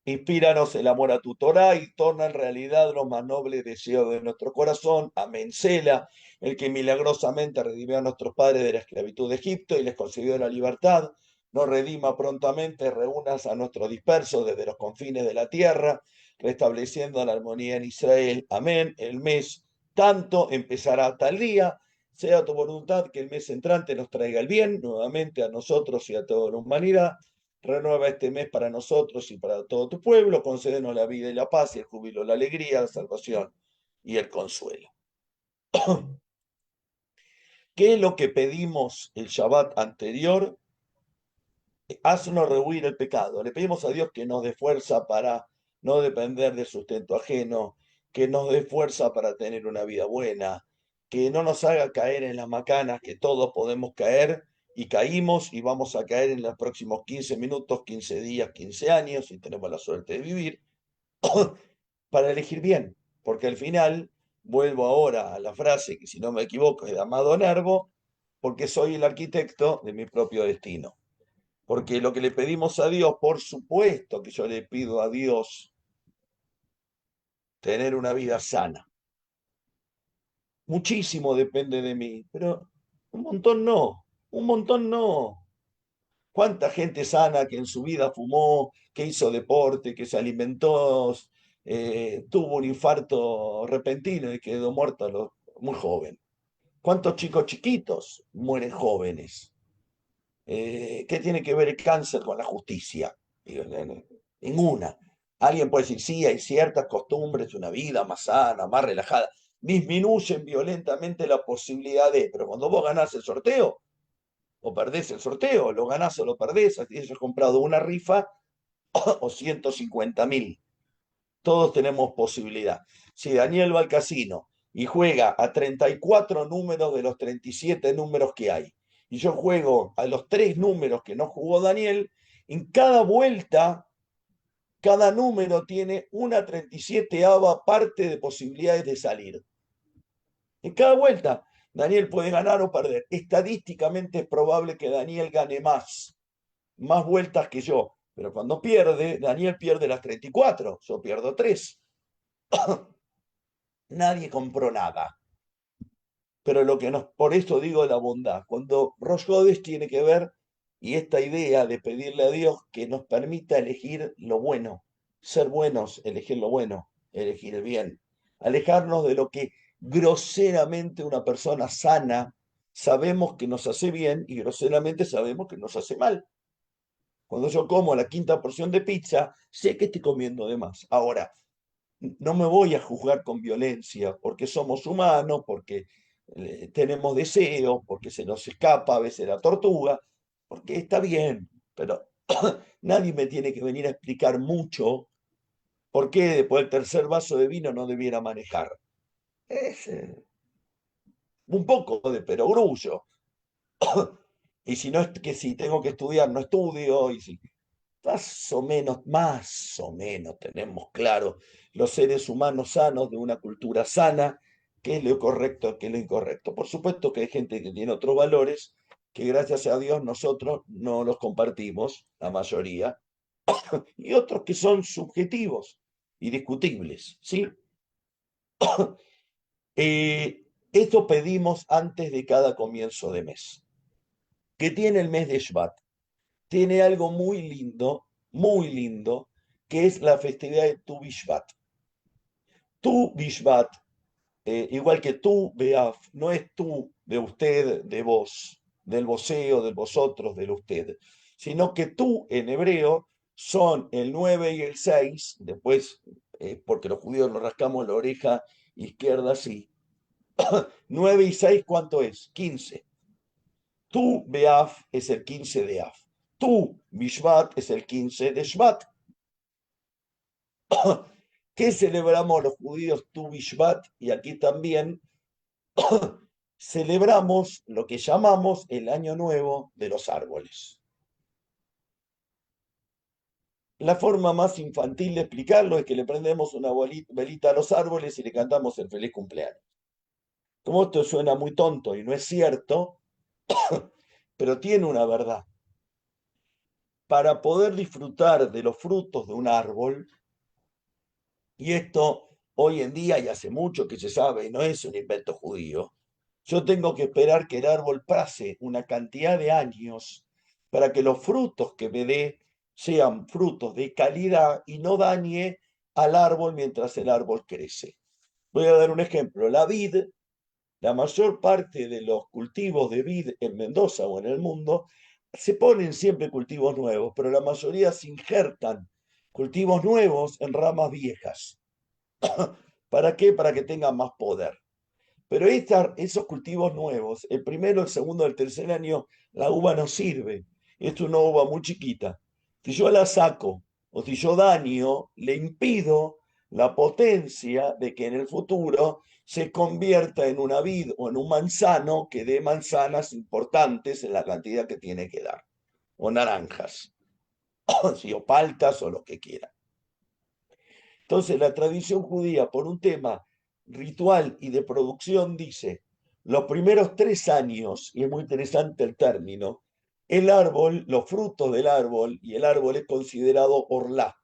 Speaker 3: Inspíranos el amor a tu Torá y torna en realidad los más nobles deseos de nuestro corazón. Amén. Sela, el que milagrosamente redimió a nuestros padres de la esclavitud de Egipto y les concedió la libertad, nos redima prontamente, reúnas a nuestros dispersos desde los confines de la tierra, restableciendo la armonía en Israel. Amén. El mes tanto empezará tal día. Sea tu voluntad que el mes entrante nos traiga el bien nuevamente a nosotros y a toda la humanidad. Renueva este mes para nosotros y para todo tu pueblo, concédenos la vida y la paz y el júbilo, la alegría, la salvación y el consuelo. ¿Qué es lo que pedimos el Shabbat anterior? Haznos rehuir el pecado. Le pedimos a Dios que nos dé fuerza para no depender del sustento ajeno, que nos dé fuerza para tener una vida buena, que no nos haga caer en las macanas, que todos podemos caer y caímos y vamos a caer en los próximos 15 minutos, 15 días, 15 años, si tenemos la suerte de vivir, para elegir bien. Porque al final, vuelvo ahora a la frase que si no me equivoco es de Amado Nervo, porque soy el arquitecto de mi propio destino. Porque lo que le pedimos a Dios, por supuesto que yo le pido a Dios tener una vida sana. Muchísimo depende de mí, pero un montón no, un montón no. ¿Cuánta gente sana que en su vida fumó, que hizo deporte, que se alimentó, tuvo un infarto repentino y quedó muerto muy joven? ¿Cuántos chicos chiquitos mueren jóvenes? ¿Qué tiene que ver el cáncer con la justicia? Ninguna. Alguien puede decir, sí, hay ciertas costumbres, una vida más sana, más relajada, disminuyen violentamente la posibilidad de, pero cuando vos ganás el sorteo, o perdés el sorteo, lo ganás o lo perdés, así has comprado una rifa o 150.000. Todos tenemos posibilidad. Si Daniel va al casino y juega a 34 números de los 37 números que hay, y yo juego a los 3 números que no jugó Daniel, en cada vuelta, cada número tiene una 37ª parte de posibilidades de salir. En cada vuelta, Daniel puede ganar o perder. Estadísticamente es probable que Daniel gane más vueltas que yo. Pero cuando pierde, Daniel pierde las 34, yo pierdo 3. Nadie compró nada. Pero por eso digo la bondad. Cuando Rosh Hodesh tiene que ver, y esta idea de pedirle a Dios que nos permita elegir lo bueno, ser buenos, elegir lo bueno, elegir el bien, alejarnos de lo que groseramente una persona sana sabemos que nos hace bien y groseramente sabemos que nos hace mal. Cuando yo como la 5ª porción de pizza, sé que estoy comiendo de más. Ahora, no me voy a juzgar con violencia, porque somos humanos, porque tenemos deseos, porque se nos escapa a veces la tortuga, porque está bien, pero nadie me tiene que venir a explicar mucho por qué después del tercer vaso de vino no debiera manejar. Es un poco de perogrullo. Y si no es que si tengo que estudiar, no estudio, y si más o menos tenemos claro los seres humanos sanos de una cultura sana, qué es lo correcto, qué es lo incorrecto. Por supuesto que hay gente que tiene otros valores que gracias a Dios nosotros no los compartimos, la mayoría, y otros que son subjetivos y discutibles, ¿sí? Esto pedimos antes de cada comienzo de mes. ¿Qué tiene el mes de Shvat? Tiene algo muy lindo, que es la festividad de Tu Bishvat. Tu Bishvat, igual que tú, Beaf, no es tú de usted, de vos, del voseo, del vosotros, del usted, sino que tú en hebreo son el 9 y el 6, después, porque los judíos nos rascamos la oreja izquierda así. 9 y 6, ¿cuánto es? 15. Tu Be'af es el 15 de Af. Tu Bishvat es el 15 de Shvat. ¿Qué celebramos los judíos Tu Bishvat? Y aquí también celebramos lo que llamamos el Año Nuevo de los árboles. La forma más infantil de explicarlo es que le prendemos una velita a los árboles y le cantamos el feliz cumpleaños. Como esto suena muy tonto y no es cierto, pero tiene una verdad. Para poder disfrutar de los frutos de un árbol, y esto hoy en día y hace mucho que se sabe, no es un invento judío, yo tengo que esperar que el árbol pase una cantidad de años para que los frutos que me dé sean frutos de calidad y no dañe al árbol mientras el árbol crece. Voy a dar un ejemplo. La vid, la mayor parte de los cultivos de vid en Mendoza o en el mundo, se ponen siempre cultivos nuevos, pero la mayoría se injertan cultivos nuevos en ramas viejas. ¿Para qué? Para que tengan más poder. Pero esos cultivos nuevos, el primero, el segundo, el tercer año, la uva no sirve. Es una uva muy chiquita. Si yo la saco o si yo daño, le impido la potencia de que en el futuro se convierta en una vid o en un manzano que dé manzanas importantes en la cantidad que tiene que dar. O naranjas, o paltas o lo que quiera. Entonces, la tradición judía, por un tema ritual y de producción, dice, los primeros 3 años, y es muy interesante el término, el árbol, los frutos del árbol, y el árbol es considerado orlá.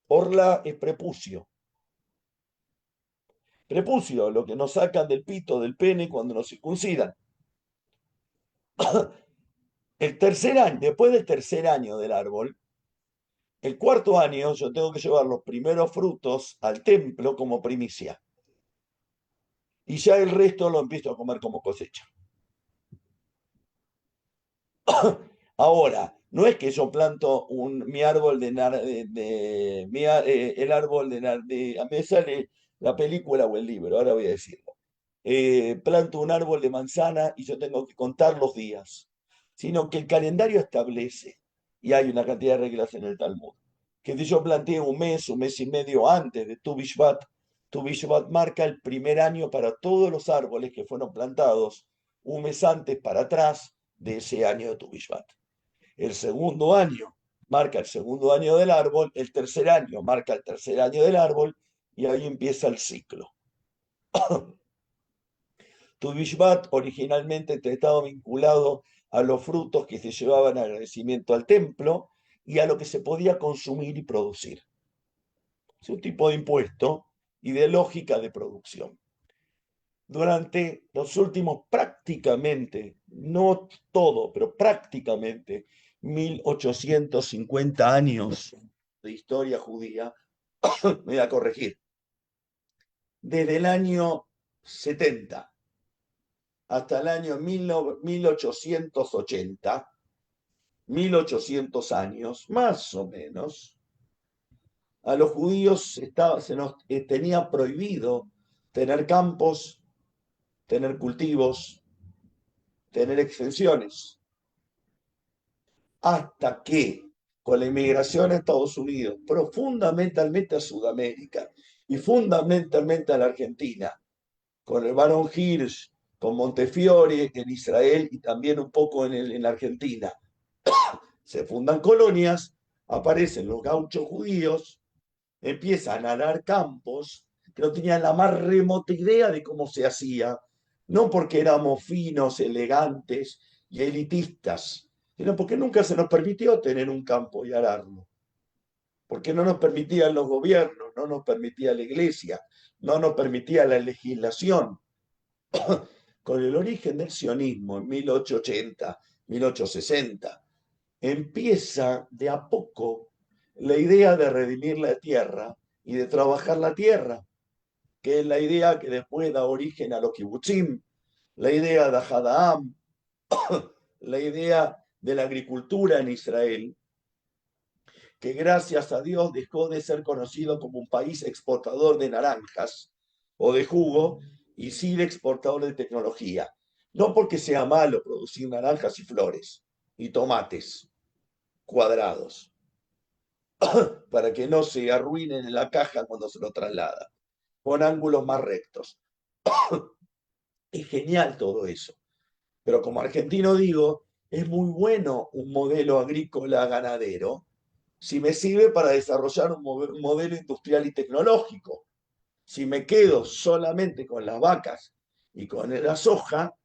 Speaker 3: Orlá es prepucio. Prepucio, lo que nos sacan del pito, del pene, cuando nos circuncidan. El tercer año, después del tercer año del árbol, el cuarto año yo tengo que llevar los primeros frutos al templo como primicia. Y ya el resto lo empiezo a comer como cosecha. Ahora, no es que yo planto mi árbol el árbol me sale la película o el libro, ahora voy a decirlo. Planto un árbol de manzana y yo tengo que contar los días, sino que el calendario establece, y hay una cantidad de reglas en el Talmud, que si yo planté un mes y medio antes de Tu Bishvat marca el primer año para todos los árboles que fueron plantados un mes antes para atrás de ese año de Tu Bishvat. El segundo año marca el segundo año del árbol, el tercer año marca el tercer año del árbol, y ahí empieza el ciclo. Tu Bishvat originalmente estaba vinculado a los frutos que se llevaban agradecimiento al templo y a lo que se podía consumir y producir. Es un tipo de impuesto y de lógica de producción. Durante los últimos prácticamente, no todo, pero prácticamente 1850 años de historia judía, me voy a corregir, desde el año 70 hasta el año 1880, 1800 años, más o menos, a los judíos se nos tenía prohibido tener campos, tener cultivos, tener extensiones. Hasta que, con la inmigración a Estados Unidos, pero fundamentalmente a Sudamérica y fundamentalmente a la Argentina, con el Barón Hirsch, con Montefiore en Israel y también un poco en la Argentina, se fundan colonias, aparecen los gauchos judíos, empiezan a dar campos que no tenían la más remota idea de cómo se hacía, no porque éramos finos, elegantes y elitistas, sino porque nunca se nos permitió tener un campo y ararlo. Porque no nos permitían los gobiernos, no nos permitía la iglesia, no nos permitía la legislación. Con el origen del sionismo en 1880, 1860, empieza de a poco la idea de redimir la tierra y de trabajar la tierra, que es la idea que después da origen a los kibutzim, la idea de Ahad Ha'am, la idea de la agricultura en Israel, que gracias a Dios dejó de ser conocido como un país exportador de naranjas o de jugo y sí de exportador de tecnología. No porque sea malo producir naranjas y flores y tomates cuadrados, para que no se arruinen en la caja cuando se lo traslada, con ángulos más rectos. Es genial todo eso. Pero como argentino digo, es muy bueno un modelo agrícola ganadero si me sirve para desarrollar un modelo industrial y tecnológico. Si me quedo solamente con las vacas y con la soja,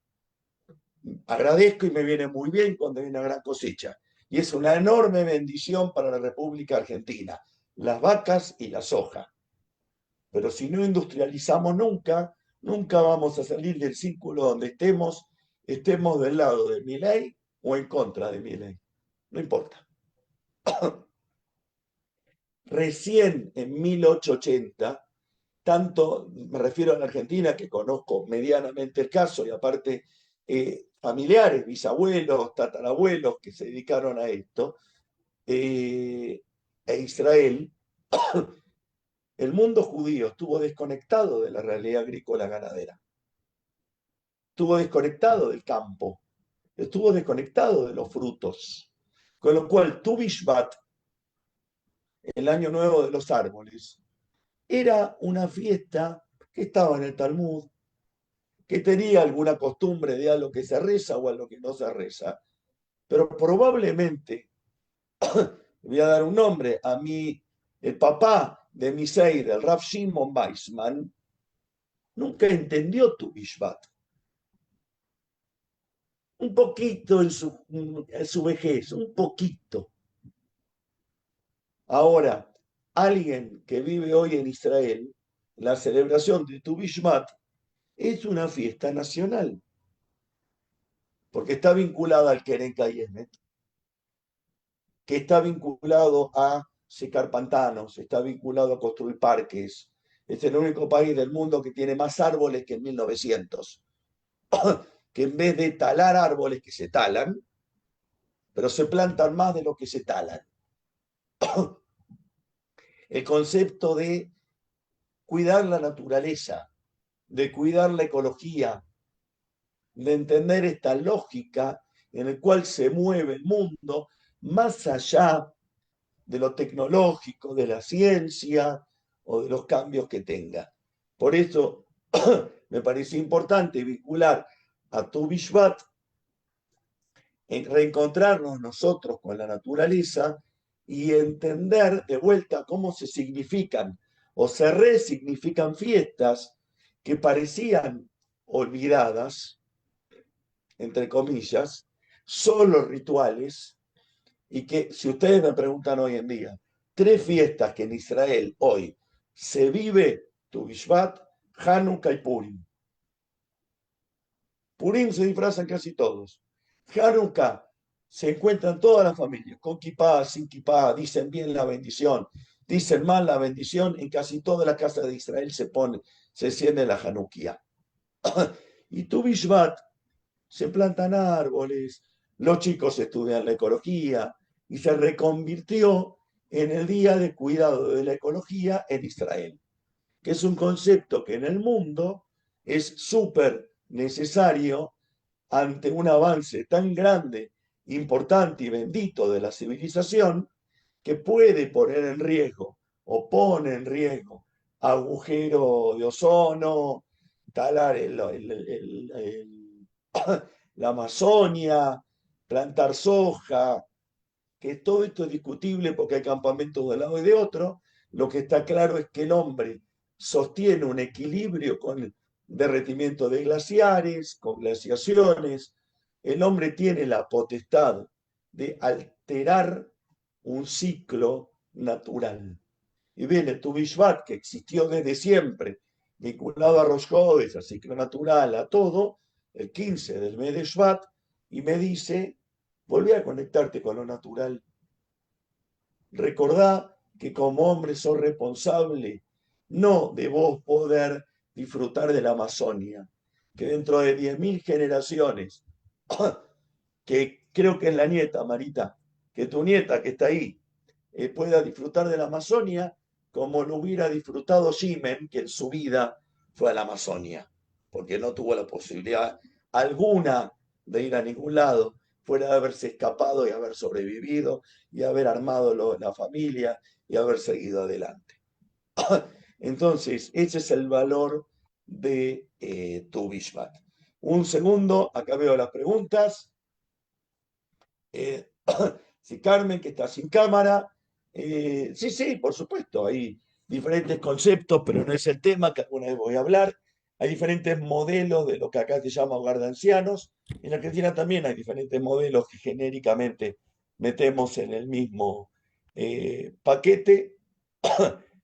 Speaker 3: agradezco y me viene muy bien cuando hay una gran cosecha. Y es una enorme bendición para la República Argentina, las vacas y la soja. Pero si no industrializamos nunca, nunca vamos a salir del círculo donde estemos del lado de Milei o en contra de Milei. No importa. Recién en 1880, tanto me refiero a la Argentina, que conozco medianamente el caso, y aparte familiares, bisabuelos, tatarabuelos que se dedicaron a esto, e Israel, el mundo judío estuvo desconectado de la realidad agrícola ganadera, estuvo desconectado del campo, estuvo desconectado de los frutos. Con lo cual, Tu Bishvat, el año nuevo de los árboles, era una fiesta que estaba en el Talmud, que tenía alguna costumbre de algo que se reza o algo que no se reza, pero probablemente, voy a dar un nombre, a mí, el papá de mi Seir, el Rav Shimon Weissman, nunca entendió Tu Bishvat. Un poquito en su vejez, un poquito. Ahora, alguien que vive hoy en Israel, la celebración de Tu Bishvat es una fiesta nacional, porque está vinculada al Keren Kayemet, que está vinculado a secar pantanos, está vinculado a construir parques. Es el único país del mundo que tiene más árboles que en 1900. Que en vez de talar árboles que se talan, pero se plantan más de lo que se talan. El concepto de cuidar la naturaleza, de cuidar la ecología, de entender esta lógica en la cual se mueve el mundo más allá de lo tecnológico, de la ciencia o de los cambios que tenga. Por eso me parece importante vincular a Tu Bishvat en reencontrarnos nosotros con la naturaleza y entender de vuelta cómo se significan o se resignifican fiestas que parecían olvidadas, entre comillas, solo rituales, y que si ustedes me preguntan hoy en día, 3 fiestas que en Israel hoy se vive, Tu Bishvat, Hanukkah y Purim. Purim se disfrazan casi todos. Hanukkah se encuentran todas las familias, con kipá, sin kipá, dicen bien la bendición, dicen mal la bendición, en casi todas las casas de Israel se enciende la Hanukkah. Y Tu Bishvat se plantan árboles, los chicos estudian la ecología y se reconvirtió en el Día de Cuidado de la Ecología en Israel, que es un concepto que en el mundo es súper necesario ante un avance tan grande, importante y bendito de la civilización, que puede poner en riesgo o pone en riesgo agujero de ozono, talar la Amazonia, plantar soja, que todo esto es discutible porque hay campamentos de un lado y de otro. Lo que está claro es que el hombre sostiene un equilibrio con el derretimiento de glaciares, con glaciaciones. El hombre tiene la potestad de alterar un ciclo natural. Y viene Tu Bishvat, que existió desde siempre, vinculado a Rosh Chodesh, al ciclo natural, a todo, el 15 del mes de Shvat, y me dice, volví a conectarte con lo natural. Recordá que como hombre sos responsable, no de vos poder disfrutar de la Amazonia, que dentro de 10.000 generaciones, que creo que es la nieta, Marita, que tu nieta que está ahí, pueda disfrutar de la Amazonia como lo hubiera disfrutado Simen, que en su vida fue a la Amazonia, porque no tuvo la posibilidad alguna de ir a ningún lado, fuera de haberse escapado y haber sobrevivido y haber armado la familia y haber seguido adelante. Entonces, ese es el valor de Tu Bishvat. Un segundo, acá veo las preguntas. Si Carmen, que está sin cámara. Sí, sí, por supuesto, hay diferentes conceptos, pero no es el tema que alguna vez voy a hablar. Hay diferentes modelos de lo que acá se llama hogar de ancianos. En Argentina también hay diferentes modelos que genéricamente metemos en el mismo paquete.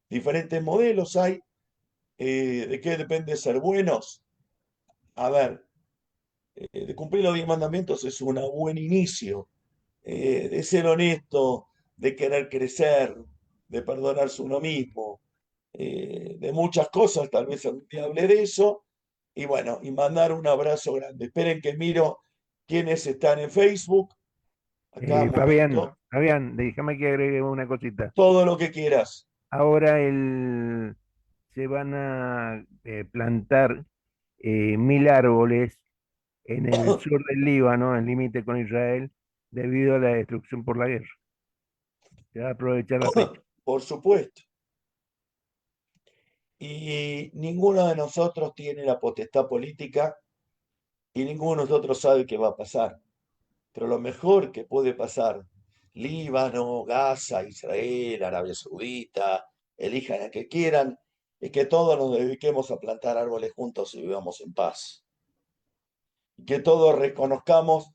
Speaker 3: Diferentes modelos hay. ¿De qué depende ser buenos? A ver, de cumplir los 10 mandamientos es un buen inicio, de ser honesto, de querer crecer, de perdonarse uno mismo, de muchas cosas, tal vez algún día hable de eso, y bueno, y mandar un abrazo grande. Esperen que miro quiénes están en Facebook. Acá, un momento,
Speaker 4: Fabián, déjame que agregue una cosita.
Speaker 3: todo lo que quieras.
Speaker 4: Ahora se van a plantar 1000 árboles en el sur del Líbano, en límite con Israel, debido a la destrucción por la guerra. Se va a aprovechar la fecha.
Speaker 3: Por supuesto. Y ninguno de nosotros tiene la potestad política y ninguno de nosotros sabe qué va a pasar. Pero lo mejor que puede pasar, Líbano, Gaza, Israel, Arabia Saudita, elijan a que quieran, es que todos nos dediquemos a plantar árboles juntos y vivamos en paz. Y que todos reconozcamos,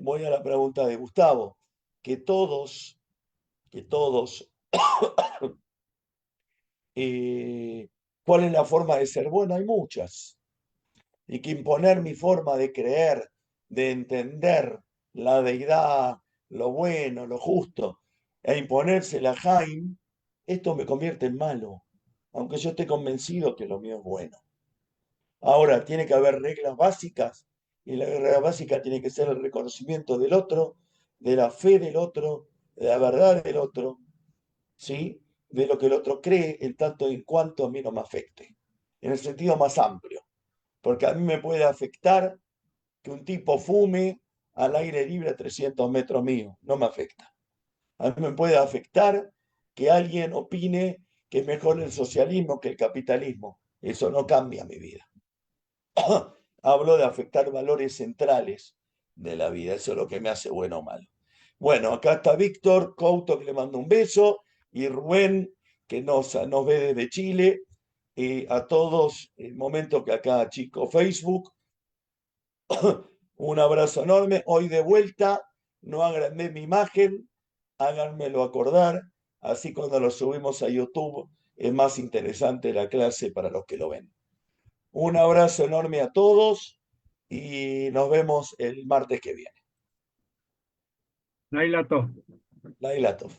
Speaker 3: voy a la pregunta de Gustavo, que todos, ¿cuál es la forma de ser? Bueno, hay muchas. Y que imponer mi forma de creer, de entender la deidad, lo bueno, lo justo, e imponérsela a Jaime, esto me convierte en malo, aunque yo esté convencido que lo mío es bueno. Ahora, tiene que haber reglas básicas, y la regla básica tiene que ser el reconocimiento del otro, de la fe del otro, de la verdad del otro, ¿sí? De lo que el otro cree, en tanto en cuanto a mí no me afecte, en el sentido más amplio. Porque a mí me puede afectar que un tipo fume al aire libre a 300 metros mío, no me afecta. A mí me puede afectar que alguien opine que es mejor el socialismo que el capitalismo. Eso no cambia mi vida. Hablo de afectar valores centrales de la vida. Eso es lo que me hace bueno o malo. Bueno, acá está Víctor Couto, que le mando un beso, y Rubén, que nos ve desde Chile. A todos, el momento que acá, chicos, Facebook. Un abrazo enorme. Hoy de vuelta, no agrandé mi imagen, háganmelo acordar. Así cuando lo subimos a YouTube es más interesante la clase para los que lo ven. Un abrazo enorme a todos y nos vemos el martes que viene.
Speaker 2: Laila Tov.
Speaker 3: Laila Tov.